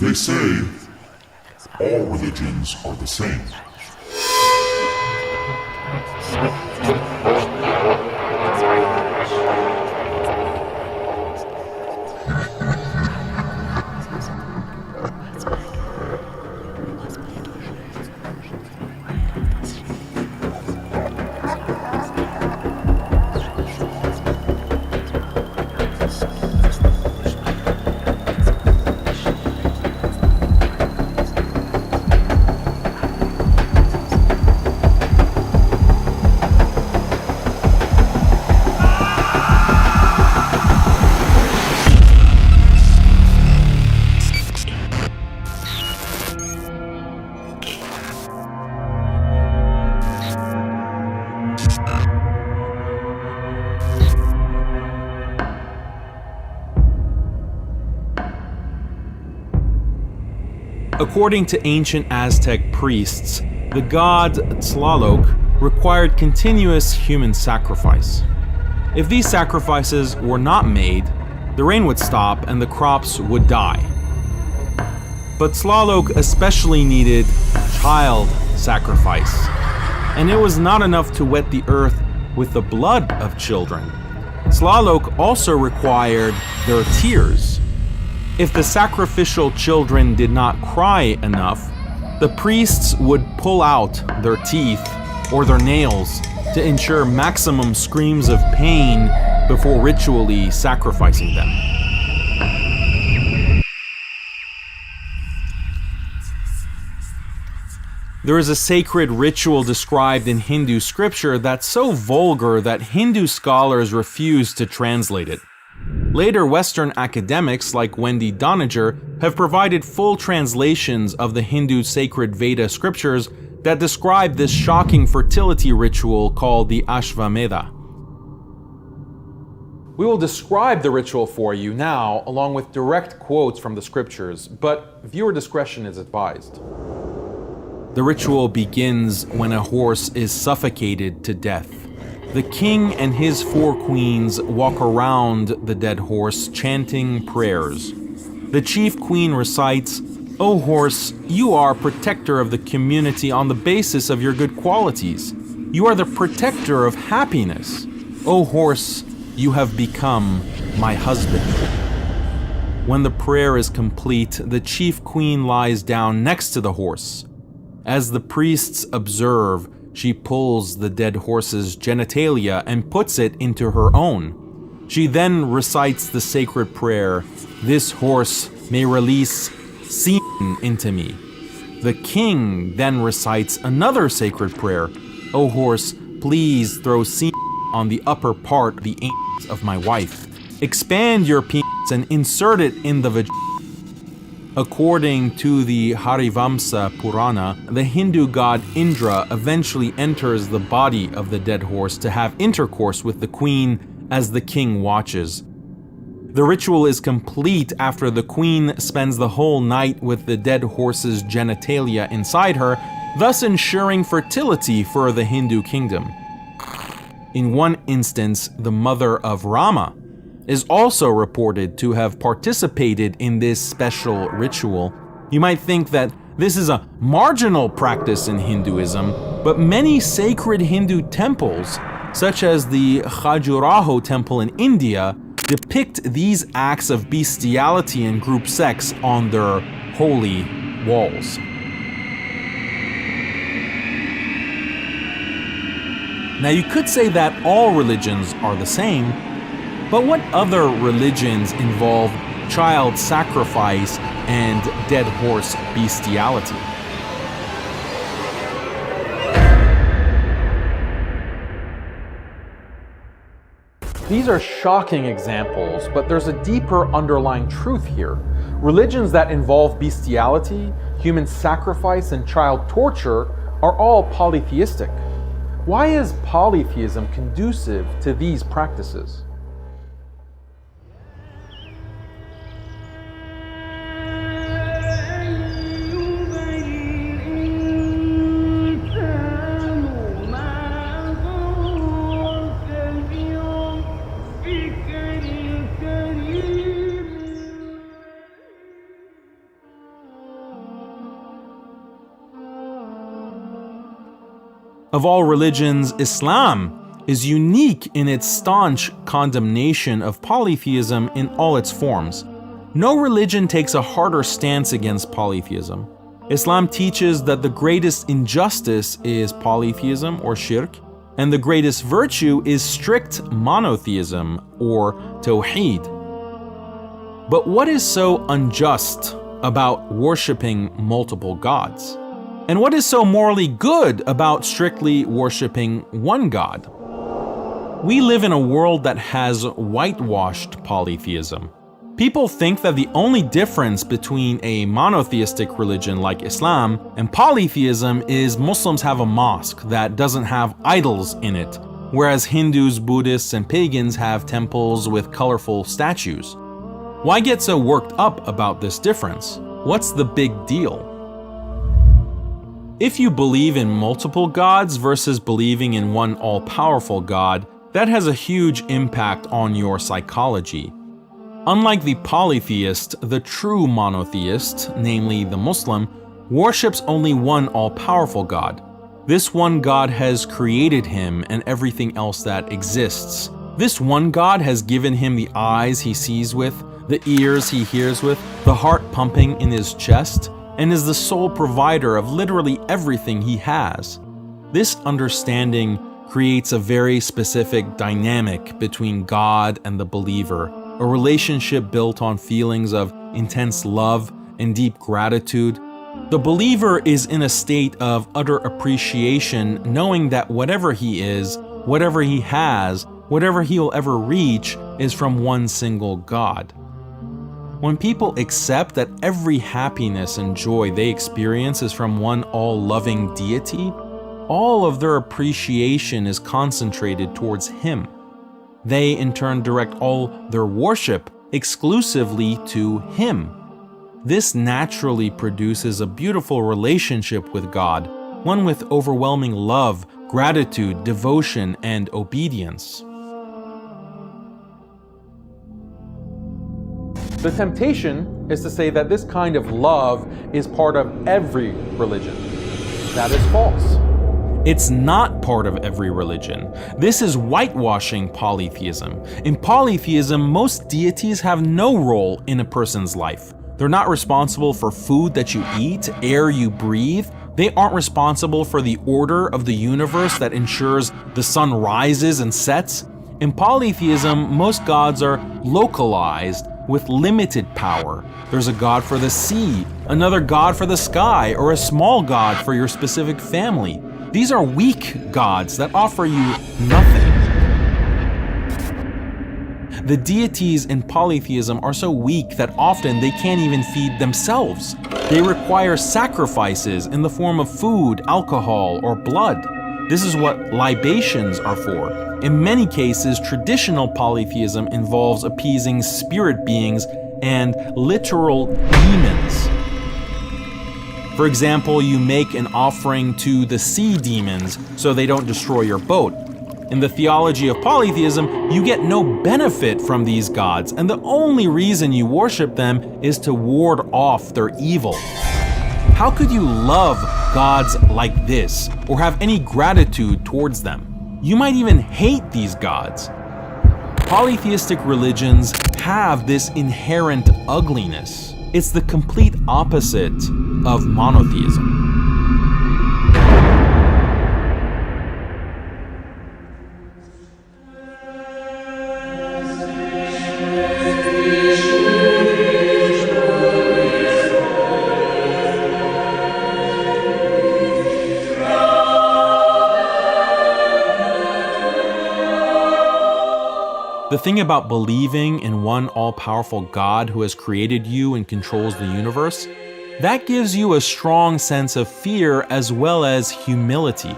They say all religions are the same. According to ancient Aztec priests, the god Tlaloc required continuous human sacrifice. If these sacrifices were not made, the rain would stop and the crops would die. But Tlaloc especially needed child sacrifice, and it was not enough to wet the earth with the blood of children. Tlaloc also required their tears. If the sacrificial children did not cry enough, the priests would pull out their teeth or their nails to ensure maximum screams of pain before ritually sacrificing them. There is a sacred ritual described in Hindu scripture that's so vulgar that Hindu scholars refuse to translate it. Later Western academics like Wendy Doniger have provided full translations of the Hindu sacred Veda scriptures that describe this shocking fertility ritual called the Ashvamedha. We will describe the ritual for you now, along with direct quotes from the scriptures, but viewer discretion is advised. The ritual begins when a horse is suffocated to death. The king and his 4 queens walk around the dead horse chanting prayers. The chief queen recites, "O horse, you are protector of the community on the basis of your good qualities. You are the protector of happiness. O horse, you have become my husband." When the prayer is complete, the chief queen lies down next to the horse. As the priests observe, she pulls the dead horse's genitalia and puts it into her own. She then recites the sacred prayer, "This horse may release semen into me." The king then recites another sacred prayer, "O horse, please throw semen on the upper part, the anus of my wife. Expand your penis and insert it in the vagina." According to the Harivamsa Purana, the Hindu god Indra eventually enters the body of the dead horse to have intercourse with the queen as the king watches. The ritual is complete after the queen spends the whole night with the dead horse's genitalia inside her, thus ensuring fertility for the Hindu kingdom. In one instance, the mother of Rama is also reported to have participated in this special ritual. You might think that this is a marginal practice in Hinduism, but many sacred Hindu temples, such as the Khajuraho temple in India, depict these acts of bestiality and group sex on their holy walls. Now you could say that all religions are the same, but what other religions involve child sacrifice and dead horse bestiality? These are shocking examples, but there's a deeper underlying truth here. Religions that involve bestiality, human sacrifice, and child torture are all polytheistic. Why is polytheism conducive to these practices? Of all religions, Islam is unique in its staunch condemnation of polytheism in all its forms. No religion takes a harder stance against polytheism. Islam teaches that the greatest injustice is polytheism or shirk, and the greatest virtue is strict monotheism or tawheed. But what is so unjust about worshiping multiple gods? And what is so morally good about strictly worshiping one God? We live in a world that has whitewashed polytheism. People think that the only difference between a monotheistic religion like Islam and polytheism is Muslims have a mosque that doesn't have idols in it, whereas Hindus, Buddhists, and pagans have temples with colorful statues. Why get so worked up about this difference? What's the big deal? If you believe in multiple gods versus believing in one all-powerful God, that has a huge impact on your psychology. Unlike the polytheist, the true monotheist, namely the Muslim, worships only one all-powerful God. This one God has created him and everything else that exists. This one God has given him the eyes he sees with, the ears he hears with, the heart pumping in his chest, and is the sole provider of literally everything he has. This understanding creates a very specific dynamic between God and the believer, a relationship built on feelings of intense love and deep gratitude. The believer is in a state of utter appreciation, knowing that whatever he is, whatever he has, whatever he'll ever reach is from one single God. When people accept that every happiness and joy they experience is from one all-loving deity, all of their appreciation is concentrated towards Him. They in turn direct all their worship exclusively to Him. This naturally produces a beautiful relationship with God, one with overwhelming love, gratitude, devotion, and obedience. The temptation is to say that this kind of love is part of every religion. That is false. It's not part of every religion. This is whitewashing polytheism. In polytheism, most deities have no role in a person's life. They're not responsible for food that you eat, air you breathe. They aren't responsible for the order of the universe that ensures the sun rises and sets. In polytheism, most gods are localized with limited power. There's a god for the sea, another god for the sky, or a small god for your specific family. These are weak gods that offer you nothing. The deities in polytheism are so weak that often they can't even feed themselves. They require sacrifices in the form of food, alcohol, or blood. This is what libations are for. In many cases, traditional polytheism involves appeasing spirit beings and literal demons. For example, you make an offering to the sea demons so they don't destroy your boat. In the theology of polytheism, you get no benefit from these gods, and the only reason you worship them is to ward off their evil. How could you love gods like this, or have any gratitude towards them? You might even hate these gods. Polytheistic religions have this inherent ugliness. It's the complete opposite of monotheism. The thing about believing in one all-powerful God who has created you and controls the universe, that gives you a strong sense of fear as well as humility.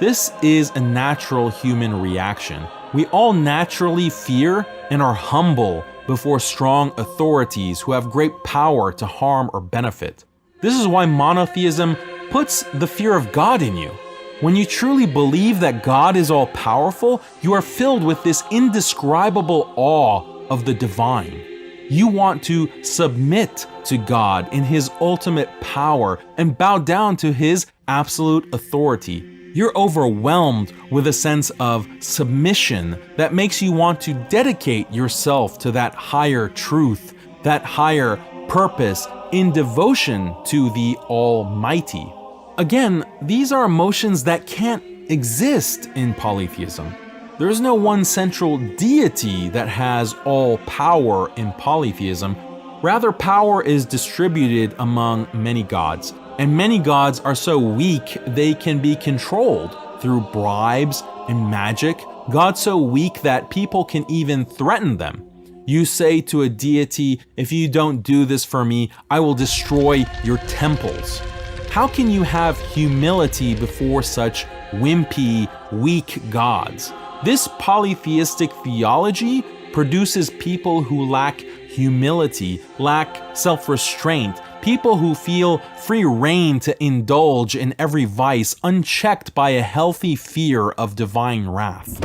This is a natural human reaction. We all naturally fear and are humble before strong authorities who have great power to harm or benefit. This is why monotheism puts the fear of God in you. When you truly believe that God is all-powerful, you are filled with this indescribable awe of the divine. You want to submit to God in His ultimate power and bow down to His absolute authority. You're overwhelmed with a sense of submission that makes you want to dedicate yourself to that higher truth, that higher purpose in devotion to the Almighty. Again, these are emotions that can't exist in polytheism. There is no one central deity that has all power in polytheism. Rather, power is distributed among many gods, and many gods are so weak they can be controlled through bribes and magic. Gods so weak that people can even threaten them. You say to a deity, "If you don't do this for me, I will destroy your temples." How can you have humility before such wimpy, weak gods? This polytheistic theology produces people who lack humility, lack self-restraint, people who feel free rein to indulge in every vice unchecked by a healthy fear of divine wrath.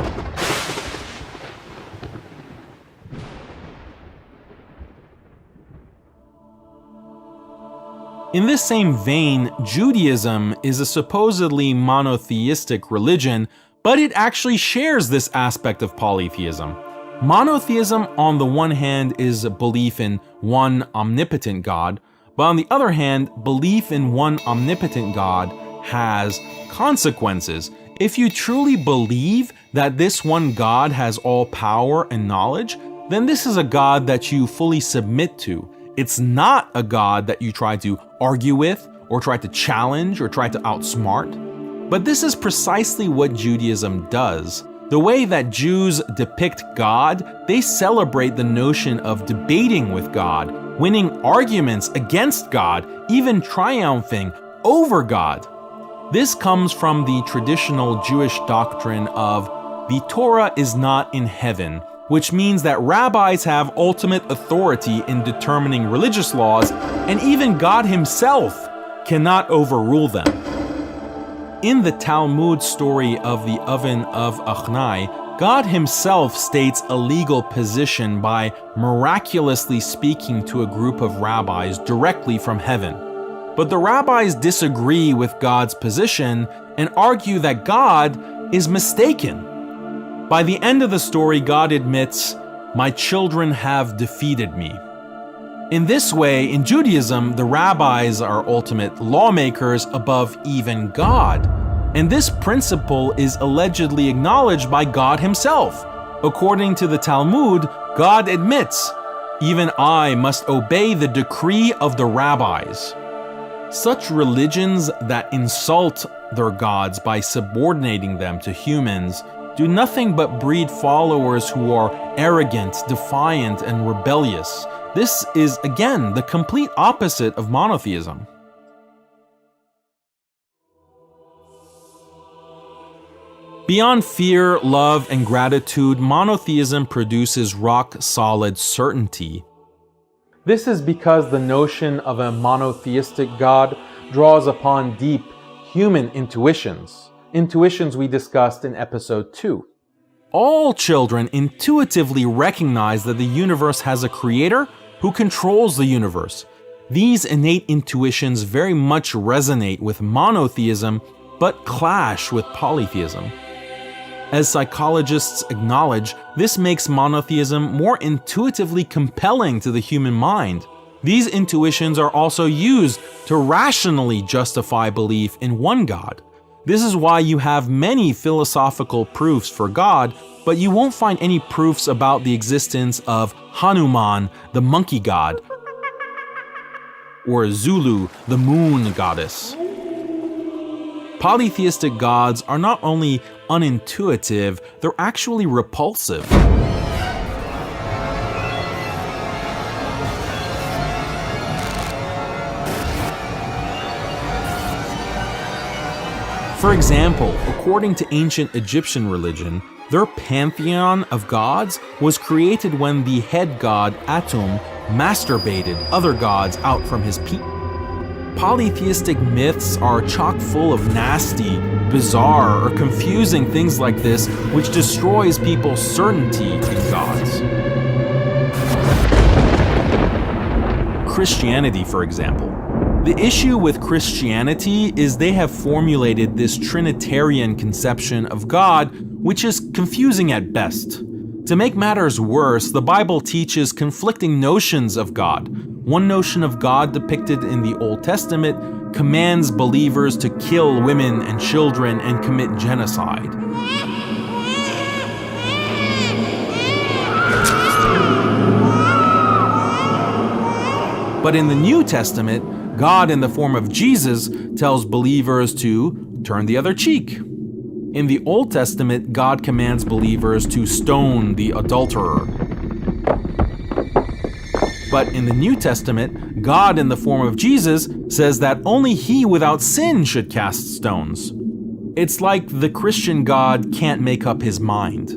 In this same vein, Judaism is a supposedly monotheistic religion, but it actually shares this aspect of polytheism. Monotheism, on the one hand, is a belief in one omnipotent God, but on the other hand, belief in one omnipotent God has consequences. If you truly believe that this one God has all power and knowledge, then this is a God that you fully submit to. It's not a God that you try to argue with, or try to challenge, or try to outsmart. But this is precisely what Judaism does. The way that Jews depict God, they celebrate the notion of debating with God, winning arguments against God, even triumphing over God. This comes from the traditional Jewish doctrine of the Torah is not in heaven, which means that rabbis have ultimate authority in determining religious laws, and even God himself cannot overrule them. In the Talmud story of the oven of Achnai, God himself states a legal position by miraculously speaking to a group of rabbis directly from heaven. But the rabbis disagree with God's position and argue that God is mistaken. By the end of the story, God admits, "My children have defeated me." In this way, in Judaism, the rabbis are ultimate lawmakers above even God. And this principle is allegedly acknowledged by God himself. According to the Talmud, God admits, "Even I must obey the decree of the rabbis." Such religions that insult their gods by subordinating them to humans do nothing but breed followers who are arrogant, defiant, and rebellious. This is, again, the complete opposite of monotheism. Beyond fear, love, and gratitude, monotheism produces rock-solid certainty. This is because the notion of a monotheistic God draws upon deep human intuitions. Intuitions we discussed in episode 2. All children intuitively recognize that the universe has a creator who controls the universe. These innate intuitions very much resonate with monotheism, but clash with polytheism. As psychologists acknowledge, this makes monotheism more intuitively compelling to the human mind. These intuitions are also used to rationally justify belief in one God. This is why you have many philosophical proofs for God, but you won't find any proofs about the existence of Hanuman, the monkey god, or Zulu, the moon goddess. Polytheistic gods are not only unintuitive, they're actually repulsive. For example, according to ancient Egyptian religion, their pantheon of gods was created when the head god Atum masturbated other gods out from his peak. Polytheistic myths are chock full of nasty, bizarre, or confusing things like this, which destroys people's certainty in gods. Christianity, for example. The issue with Christianity is they have formulated this Trinitarian conception of God, which is confusing at best. To make matters worse, the Bible teaches conflicting notions of God. One notion of God depicted in the Old Testament commands believers to kill women and children and commit genocide. But in the New Testament, God in the form of Jesus tells believers to turn the other cheek. In the Old Testament, God commands believers to stone the adulterer. But in the New Testament, God in the form of Jesus says that only he without sin should cast stones. It's like the Christian God can't make up his mind.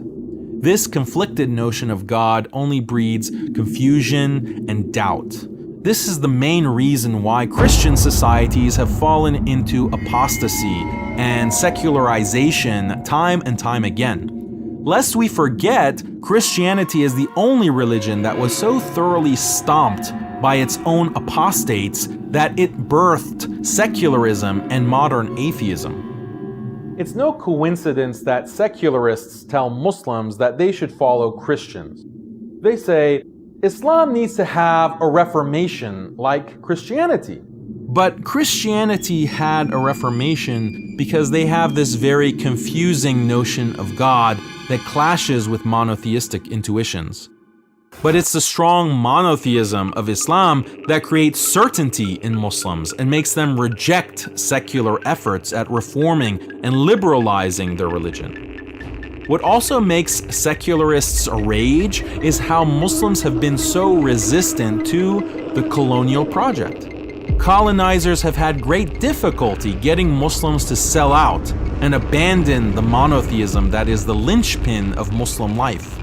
This conflicted notion of God only breeds confusion and doubt. This is the main reason why Christian societies have fallen into apostasy and secularization time and time again. Lest we forget, Christianity is the only religion that was so thoroughly stomped by its own apostates that it birthed secularism and modern atheism. It's no coincidence that secularists tell Muslims that they should follow Christians. They say, Islam needs to have a reformation like Christianity. But Christianity had a reformation because they have this very confusing notion of God that clashes with monotheistic intuitions. But it's the strong monotheism of Islam that creates certainty in Muslims and makes them reject secular efforts at reforming and liberalizing their religion. What also makes secularists rage is how Muslims have been so resistant to the colonial project. Colonizers have had great difficulty getting Muslims to sell out and abandon the monotheism that is the linchpin of Muslim life.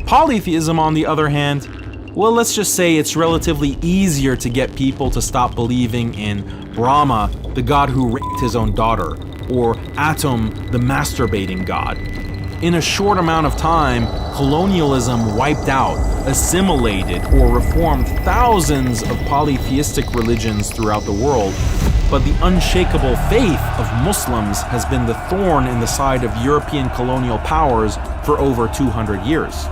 Polytheism, on the other hand, well, let's just say it's relatively easier to get people to stop believing in Brahma, the god who raped his own daughter, or Atum, the masturbating god. In a short amount of time, colonialism wiped out, assimilated, or reformed thousands of polytheistic religions throughout the world, but the unshakable faith of Muslims has been the thorn in the side of European colonial powers for over 200 years.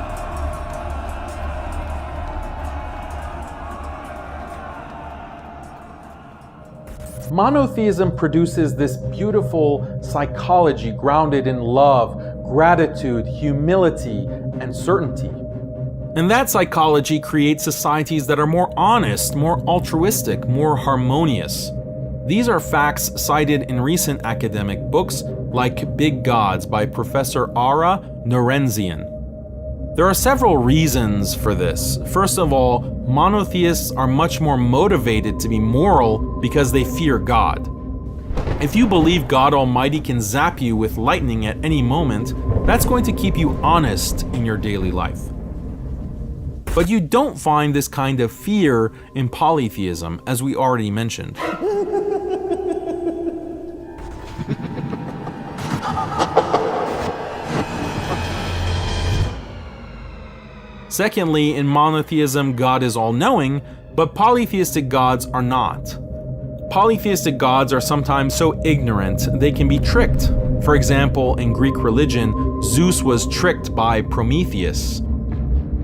Monotheism produces this beautiful psychology grounded in love, gratitude, humility, and certainty. And that psychology creates societies that are more honest, more altruistic, more harmonious. These are facts cited in recent academic books like Big Gods by Professor Ara Norenzian. There are several reasons for this. First of all, monotheists are much more motivated to be moral because they fear God. If you believe God Almighty can zap you with lightning at any moment, that's going to keep you honest in your daily life. But you don't find this kind of fear in polytheism, as we already mentioned. Secondly, in monotheism, God is all-knowing, but polytheistic gods are not. Polytheistic gods are sometimes so ignorant they can be tricked. For example, in Greek religion, Zeus was tricked by Prometheus.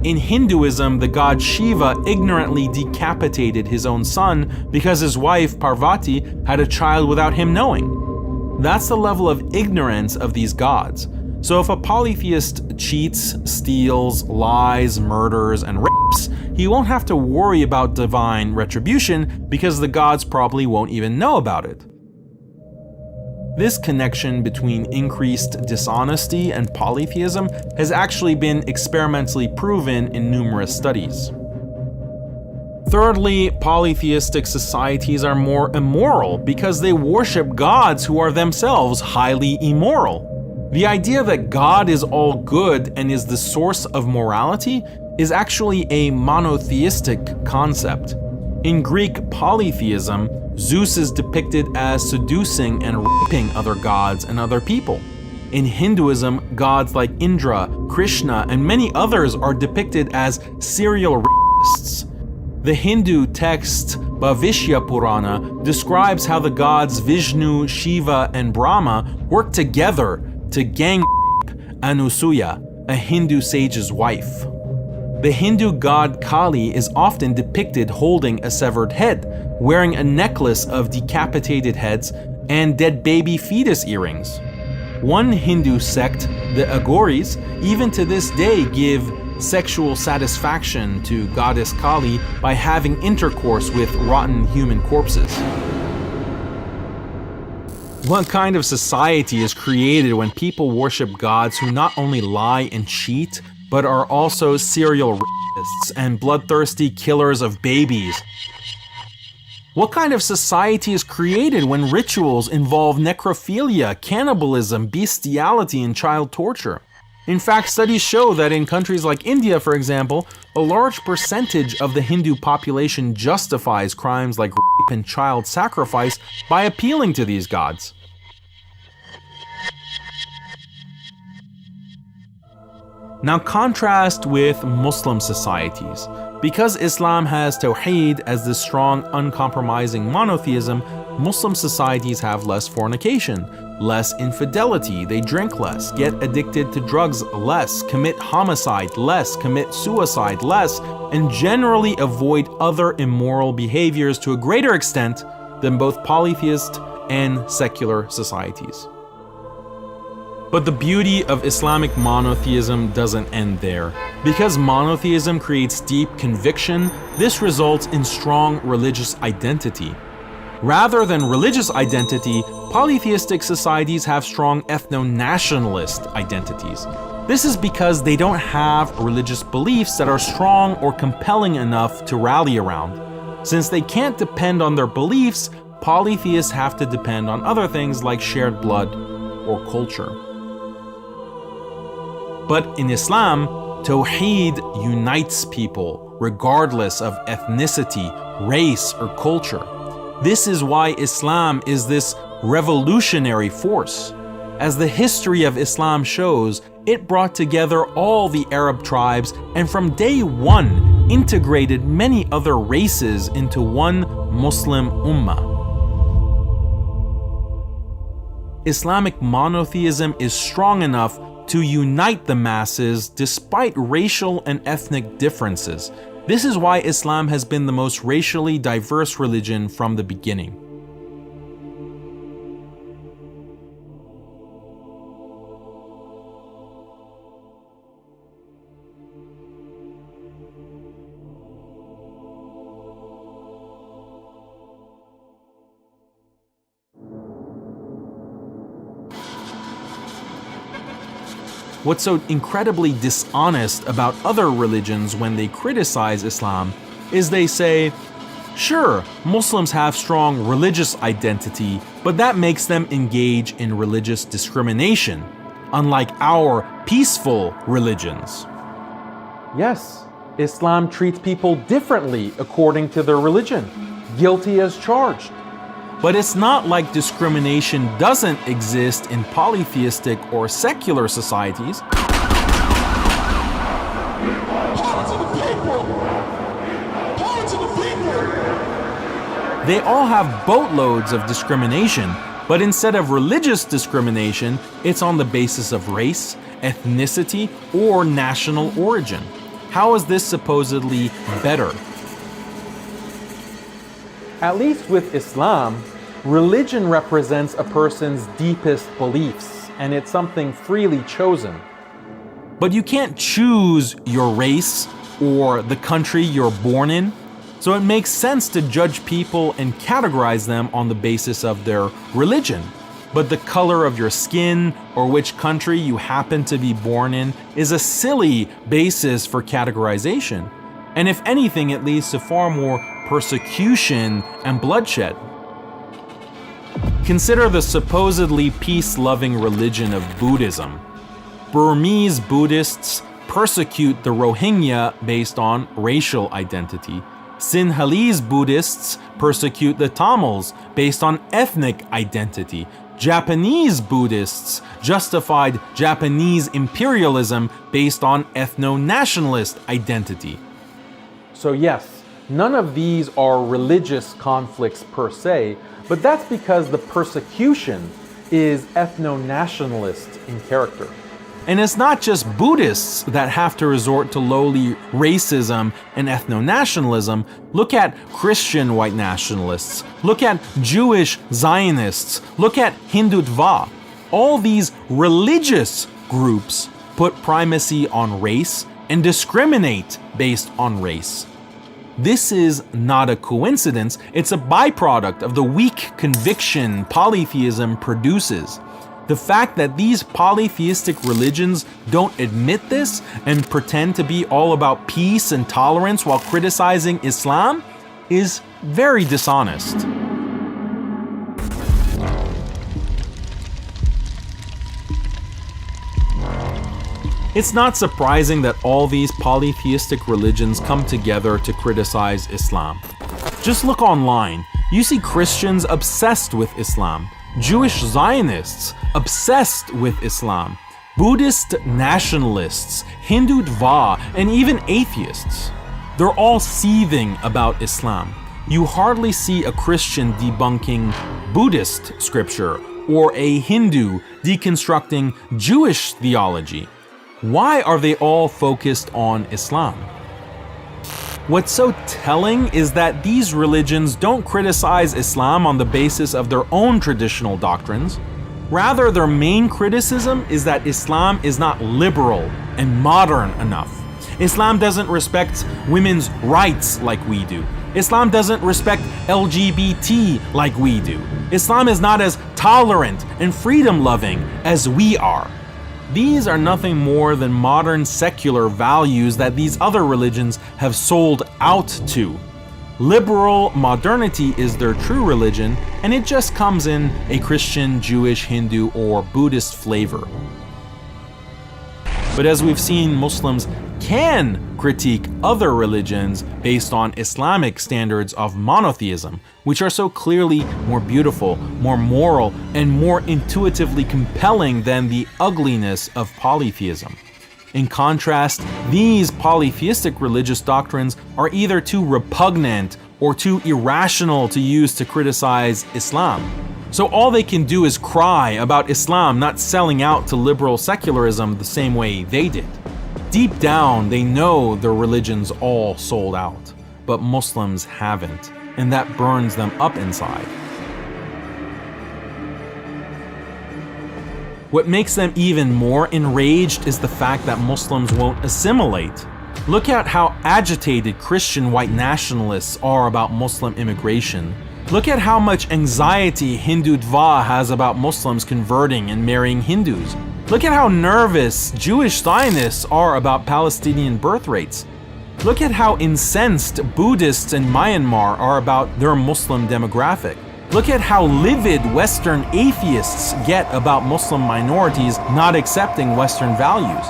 In Hinduism, the god Shiva ignorantly decapitated his own son because his wife Parvati had a child without him knowing. That's the level of ignorance of these gods. So if a polytheist cheats, steals, lies, murders, and rapes, he won't have to worry about divine retribution because the gods probably won't even know about it. This connection between increased dishonesty and polytheism has actually been experimentally proven in numerous studies. Thirdly, polytheistic societies are more immoral because they worship gods who are themselves highly immoral. The idea that God is all good and is the source of morality is actually a monotheistic concept. In Greek polytheism, Zeus is depicted as seducing and raping other gods and other people. In Hinduism, gods like Indra, Krishna, and many others are depicted as serial rapists. The Hindu text Bhavishya Purana describes how the gods Vishnu, Shiva, and Brahma work together to gang rape Anusuya, a Hindu sage's wife. The Hindu god Kali is often depicted holding a severed head, wearing a necklace of decapitated heads and dead baby fetus earrings. One Hindu sect, the Aghoris, even to this day give sexual satisfaction to goddess Kali by having intercourse with rotten human corpses. What kind of society is created when people worship gods who not only lie and cheat, but are also serial rapists and bloodthirsty killers of babies? What kind of society is created when rituals involve necrophilia, cannibalism, bestiality, and child torture? In fact, studies show that in countries like India, for example, a large percentage of the Hindu population justifies crimes like rape and child sacrifice by appealing to these gods. Now contrast with Muslim societies. Because Islam has Tawheed as the strong, uncompromising monotheism, Muslim societies have less fornication, less infidelity, they drink less, get addicted to drugs less, commit homicide less, commit suicide less, and generally avoid other immoral behaviors to a greater extent than both polytheist and secular societies. But the beauty of Islamic monotheism doesn't end there. Because monotheism creates deep conviction, this results in strong religious identity. Rather than religious identity, polytheistic societies have strong ethno-nationalist identities. This is because they don't have religious beliefs that are strong or compelling enough to rally around. Since they can't depend on their beliefs, polytheists have to depend on other things like shared blood or culture. But in Islam, Tawheed unites people regardless of ethnicity, race, or culture. This is why Islam is this revolutionary force. As the history of Islam shows, it brought together all the Arab tribes and from day one integrated many other races into one Muslim ummah. Islamic monotheism is strong enough to unite the masses despite racial and ethnic differences. This is why Islam has been the most racially diverse religion from the beginning. What's so incredibly dishonest about other religions when they criticize Islam is they say, sure, Muslims have strong religious identity, but that makes them engage in religious discrimination, unlike our peaceful religions. Yes, Islam treats people differently according to their religion, guilty as charged. But it's not like discrimination doesn't exist in polytheistic or secular societies. They all have boatloads of discrimination, but instead of religious discrimination, it's on the basis of race, ethnicity, or national origin. How is this supposedly better? At least with Islam, religion represents a person's deepest beliefs, and it's something freely chosen. But you can't choose your race or the country you're born in, so it makes sense to judge people and categorize them on the basis of their religion. But the color of your skin or which country you happen to be born in is a silly basis for categorization. And if anything, it leads to far more persecution and bloodshed. Consider the supposedly peace-loving religion of Buddhism. Burmese Buddhists persecute the Rohingya based on racial identity. Sinhalese Buddhists persecute the Tamils based on ethnic identity. Japanese Buddhists justified Japanese imperialism based on ethno-nationalist identity. So yes, None of these are religious conflicts per se, but that's because the persecution is ethno-nationalist in character. And it's not just Buddhists that have to resort to lowly racism and ethno-nationalism. Look at Christian white nationalists. Look at Jewish Zionists. Look at Hindutva. All these religious groups put primacy on race and discriminate based on race. This is not a coincidence, it's a byproduct of the weak conviction polytheism produces. The fact that these polytheistic religions don't admit this and pretend to be all about peace and tolerance while criticizing Islam is very dishonest. It's not surprising that all these polytheistic religions come together to criticize Islam. Just look online. You see Christians obsessed with Islam, Jewish Zionists obsessed with Islam, Buddhist nationalists, Hindutva, and even atheists. They're all seething about Islam. You hardly see a Christian debunking Buddhist scripture or a Hindu deconstructing Jewish theology. Why are they all focused on Islam? What's so telling is that these religions don't criticize Islam on the basis of their own traditional doctrines. Rather, their main criticism is that Islam is not liberal and modern enough. Islam doesn't respect women's rights like we do. Islam doesn't respect LGBT like we do. Islam is not as tolerant and freedom-loving as we are. These are nothing more than modern secular values that these other religions have sold out to. Liberal modernity is their true religion, and it just comes in a Christian, Jewish, Hindu, or Buddhist flavor. But as we've seen, Muslims can critique other religions based on Islamic standards of monotheism, which are so clearly more beautiful, more moral, and more intuitively compelling than the ugliness of polytheism. In contrast, these polytheistic religious doctrines are either too repugnant or too irrational to use to criticize Islam. So all they can do is cry about Islam not selling out to liberal secularism the same way they did. Deep down, they know their religion's all sold out, but Muslims haven't, and that burns them up inside. What makes them even more enraged is the fact that Muslims won't assimilate. Look at how agitated Christian white nationalists are about Muslim immigration. Look at how much anxiety Hindutva has about Muslims converting and marrying Hindus. Look at how nervous Jewish Zionists are about Palestinian birth rates. Look at how incensed Buddhists in Myanmar are about their Muslim demographic. Look at how livid Western atheists get about Muslim minorities not accepting Western values.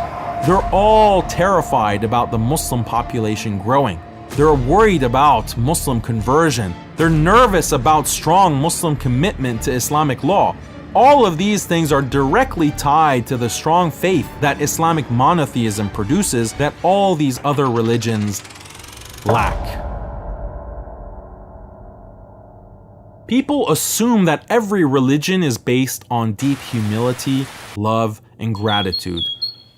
They're all terrified about the Muslim population growing. They're worried about Muslim conversion. They're nervous about strong Muslim commitment to Islamic law. All of these things are directly tied to the strong faith that Islamic monotheism produces that all these other religions lack. People assume that every religion is based on deep humility, love, and gratitude.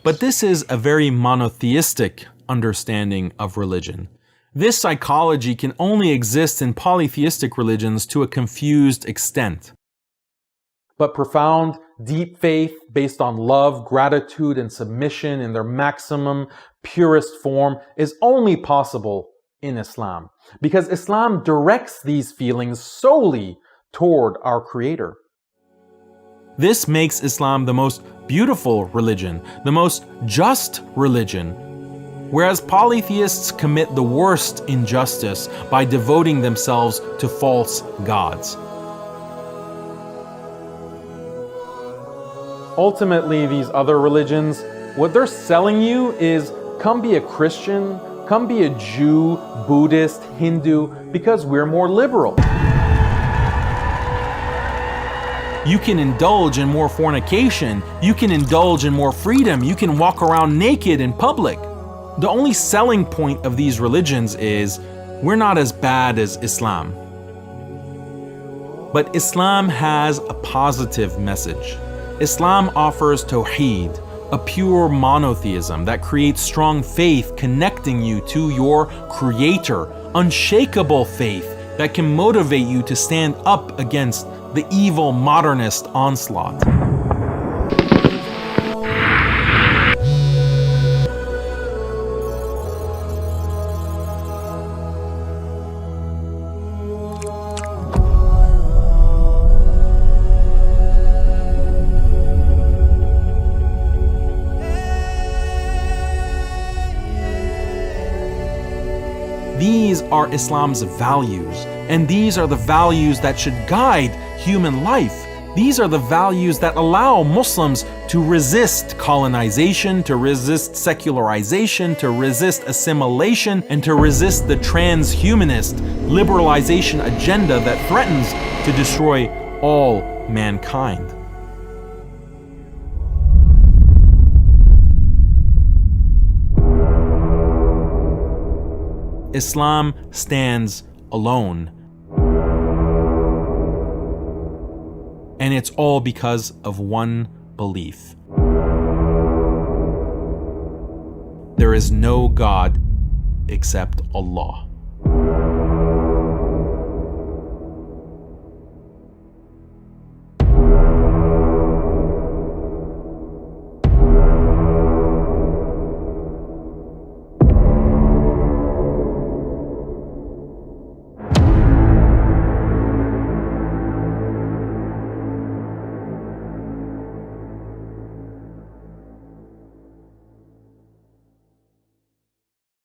But this is a very monotheistic understanding of religion. This psychology can only exist in polytheistic religions to a confused extent. But profound, deep faith based on love, gratitude, and submission in their maximum, purest form is only possible in Islam, because Islam directs these feelings solely toward our Creator. This makes Islam the most beautiful religion, the most just religion, whereas polytheists commit the worst injustice by devoting themselves to false gods. Ultimately, these other religions, what they're selling you is, come be a Christian, come be a Jew, Buddhist, Hindu, because we're more liberal. You can indulge in more fornication, you can indulge in more freedom, you can walk around naked in public. The only selling point of these religions is, we're not as bad as Islam. But Islam has a positive message. Islam offers Tawheed, a pure monotheism that creates strong faith connecting you to your Creator, unshakable faith that can motivate you to stand up against the evil modernist onslaught. These are Islam's values, and these are the values that should guide human life. These are the values that allow Muslims to resist colonization, to resist secularization, to resist assimilation, and to resist the transhumanist liberalization agenda that threatens to destroy all mankind. Islam stands alone. And it's all because of one belief. There is no God except Allah.